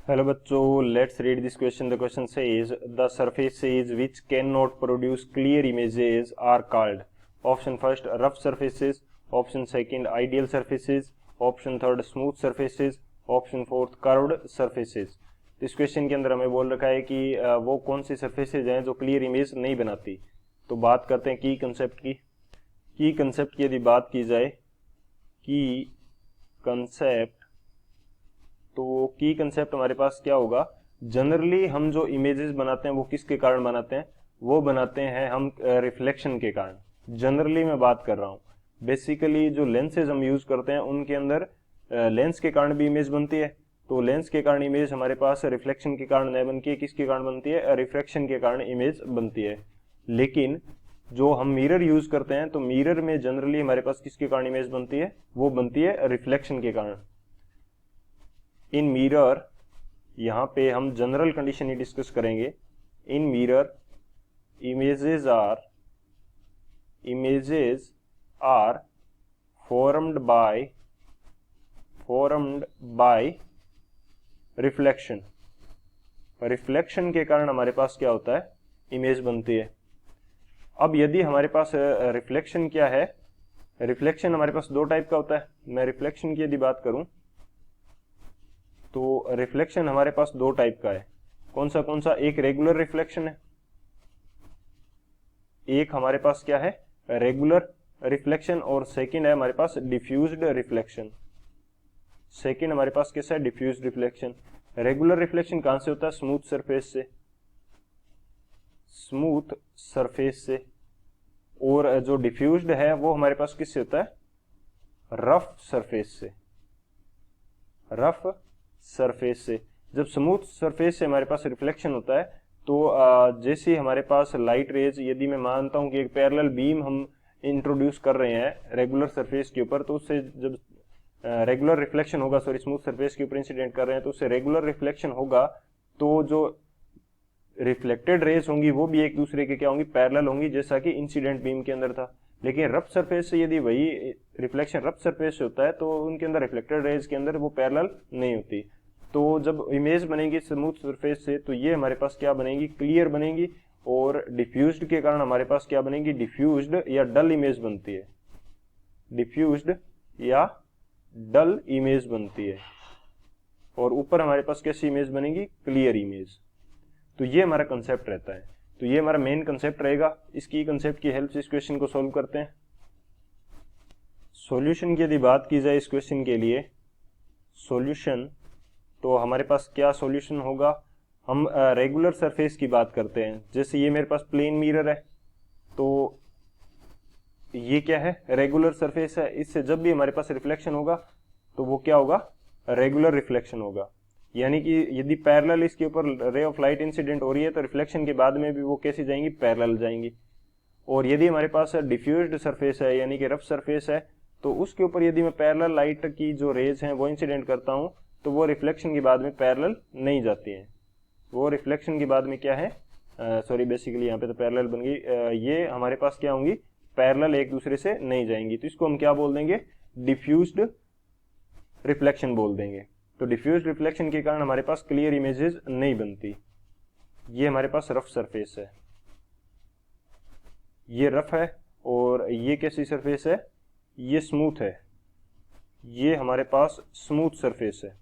Hello बच्चों, let's read this question. The question says the surfaces which cannot produce clear images are called. Option first rough surfaces, option second ideal surfaces, option third smooth surfaces, option fourth curved surfaces. इस question के अंदर हमें बोल रखा है कि वो कौन सी surfaces हैं जो क्लियर इमेज नहीं बनाती. तो बात करते हैं की कंसेप्ट की. की कंसेप्ट की यदि बात की जाए, की कंसेप्ट, तो की कंसेप्ट हमारे पास क्या होगा. जनरली हम जो इमेजेस बनाते हैं वो किसके कारण बनाते हैं, वो बनाते हैं हम रिफ्लेक्शन के कारण. जनरली मैं बात कर रहा हूँ. बेसिकली जो लेंसेज हम यूज करते हैं उनके अंदर लेंस के कारण भी इमेज बनती है. तो लेंस के कारण इमेज हमारे पास रिफ्लेक्शन के कारण नहीं बनती है. किसके कारण बनती है, रिफ्रैक्शन के कारण इमेज बनती है. लेकिन जो हम मिरर यूज करते हैं तो मिरर में जनरली हमारे पास किसके कारण इमेज बनती है, वो बनती है रिफ्लेक्शन के कारण. इन मिरर, यहाँ पे हम जनरल कंडीशन ही डिस्कस करेंगे. In mirror images are formed by reflection. Reflection के कारण हमारे पास क्या होता है, इमेज बनती है. अब यदि हमारे पास रिफ्लेक्शन क्या है, रिफ्लेक्शन हमारे पास दो टाइप का होता है. मैं रिफ्लेक्शन की यदि बात करूं तो रिफ्लेक्शन हमारे पास दो टाइप का है. कौन सा, एक रेगुलर रिफ्लेक्शन है, एक हमारे पास क्या है, रेगुलर रिफ्लेक्शन, और सेकंड है हमारे पास डिफ्यूज्ड रिफ्लेक्शन. सेकंड हमारे पास कैसा है, डिफ्यूज्ड रिफ्लेक्शन. रेगुलर रिफ्लेक्शन कहां से होता है, स्मूथ सरफेस से. और जो डिफ्यूज्ड है वो हमारे पास किससे होता है, रफ सरफेस से. जब स्मूथ सरफेस से हमारे पास रिफ्लेक्शन होता है तो जैसे हमारे पास लाइट रेज, यदि मैं मानता हूं कि एक पैरेलल बीम हम इंट्रोड्यूस कर रहे हैं रेगुलर सरफेस के ऊपर, तो उससे जब रेगुलर रिफ्लेक्शन होगा, सॉरी स्मूथ सरफेस के ऊपर इंसिडेंट कर रहे हैं तो उससे रेगुलर रिफ्लेक्शन होगा, तो जो रिफ्लेक्टेड रेज होंगी वो भी एक दूसरे के क्या होंगी, पैरेलल होंगी, जैसा कि इंसिडेंट बीम के अंदर था. लेकिन रफ सरफेस से यदि वही रिफ्लेक्शन रफ सरफेस से होता है तो उनके अंदर रिफ्लेक्टेड रेज के अंदर वो पैरेलल नहीं होती. तो जब इमेज बनेगी स्मूथ सरफेस से तो ये हमारे पास क्या बनेगी, क्लियर बनेगी. और डिफ्यूज्ड के कारण हमारे पास क्या बनेगी, डिफ्यूज्ड या डल इमेज बनती है. डिफ्यूज्ड या डल इमेज बनती है. और ऊपर हमारे पास कैसी इमेज बनेगी, क्लियर इमेज. तो ये हमारा कंसेप्ट रहता है. तो ये हमारा मेन कंसेप्ट रहेगा. इसकी कंसेप्ट की हेल्प से इस क्वेश्चन को सॉल्व करते हैं. सॉल्यूशन की यदि बात की जाए इस क्वेश्चन के लिए, सॉल्यूशन, तो हमारे पास क्या सॉल्यूशन होगा, हम रेगुलर सरफेस की बात करते हैं. जैसे ये मेरे पास प्लेन मिरर है, तो ये क्या है, रेगुलर सरफेस है. इससे जब भी हमारे पास रिफ्लेक्शन होगा तो वो क्या होगा, रेगुलर रिफ्लेक्शन होगा. यानी कि यदि पैरेलल इसके ऊपर रे ऑफ लाइट इंसिडेंट हो रही है तो रिफ्लेक्शन के बाद में भी वो कैसी जाएंगी, पैरेलल जाएंगी. और यदि हमारे पास डिफ्यूज्ड सरफेस है यानी कि रफ सरफेस है, तो उसके ऊपर यदि मैं पैरेलल लाइट की जो रेज हैं वो इंसिडेंट करता हूं तो वो रिफ्लेक्शन के बाद में पैरेलल नहीं जाती हैं. वो रिफ्लेक्शन के बाद में क्या है, सॉरी बेसिकली यहाँ पे तो पैरेलल बन गई, ये हमारे पास क्या होंगी, पैरेलल एक दूसरे से नहीं जाएंगी. तो इसको हम क्या बोल देंगे, डिफ्यूज्ड रिफ्लेक्शन बोल देंगे. तो डिफ्यूज्ड रिफ्लेक्शन के कारण हमारे पास क्लियर इमेजेस नहीं बनती. ये हमारे पास रफ सरफेस है, ये रफ है. और ये कैसी सरफेस है, ये स्मूथ है. ये हमारे पास स्मूथ सरफेस है.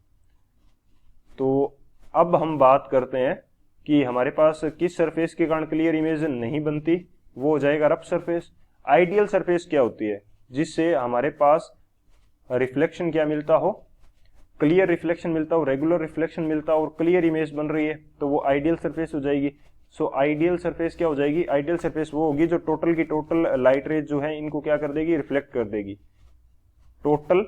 तो अब हम बात करते हैं कि हमारे पास किस सरफेस के कारण क्लियर इमेज नहीं बनती, वो हो जाएगा रफ सरफेस. आइडियल सरफेस क्या होती है, जिससे हमारे पास रिफ्लेक्शन क्या मिलता हो, क्लियर रिफ्लेक्शन मिलता हो, रेगुलर रिफ्लेक्शन मिलता हो और क्लियर इमेज बन रही है, तो वो आइडियल सरफेस हो जाएगी. सो आइडियल सरफेस क्या हो जाएगी, आइडियल सरफेस वो होगी जो टोटल की टोटल लाइट रेज जो है इनको क्या कर देगी, रिफ्लेक्ट कर देगी. टोटल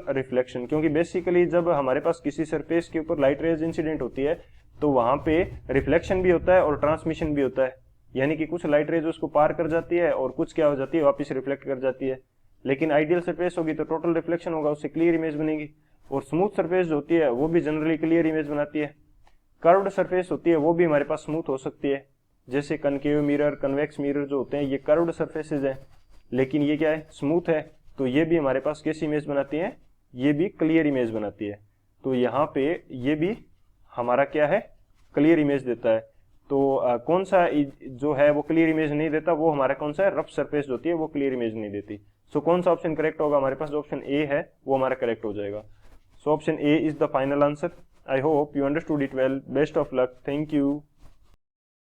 रिफ्लेक्शन, क्योंकि बेसिकली जब हमारे पास किसी सरफेस के ऊपर लाइट रेज इंसिडेंट होती है तो वहां पे रिफ्लेक्शन भी होता है और ट्रांसमिशन भी होता है. यानी कि कुछ लाइट रेज उसको पार कर जाती है और कुछ क्या हो जाती है, वापस रिफ्लेक्ट कर जाती है. लेकिन आइडियल सरफेस होगी तो टोटल रिफ्लेक्शन होगा, उससे क्लियर इमेज बनेगी. और स्मूथ सरफेस जो होती है वो भी जनरली क्लियर इमेज बनाती है. कर्व्ड सरफेस होती है वो भी हमारे पास स्मूथ हो सकती है, जैसे कनकेव मिरर, कन्वेक्स मिरर जो होते हैं ये कर्व्ड सरफेसेज हैं, लेकिन ये क्या है, स्मूथ है. तो ये भी हमारे पास कैसी इमेज बनाती हैं, ये भी क्लियर इमेज बनाती है। तो यहाँ पे ये भी हमारा क्या है, क्लियर इमेज देता है। तो कौन सा जो है वो क्लियर इमेज नहीं देता, वो हमारा कौन सा है, रफ सरफेस होती है, वो क्लियर इमेज नहीं देती। सो कौन सा ऑप्शन करेक्ट होगा हमारे पास, जो ऑप्शन ए है वो हमारा करेक्ट हो जाएगा। So option A is the final answer. I hope you understood it well. Best of luck. Thank you.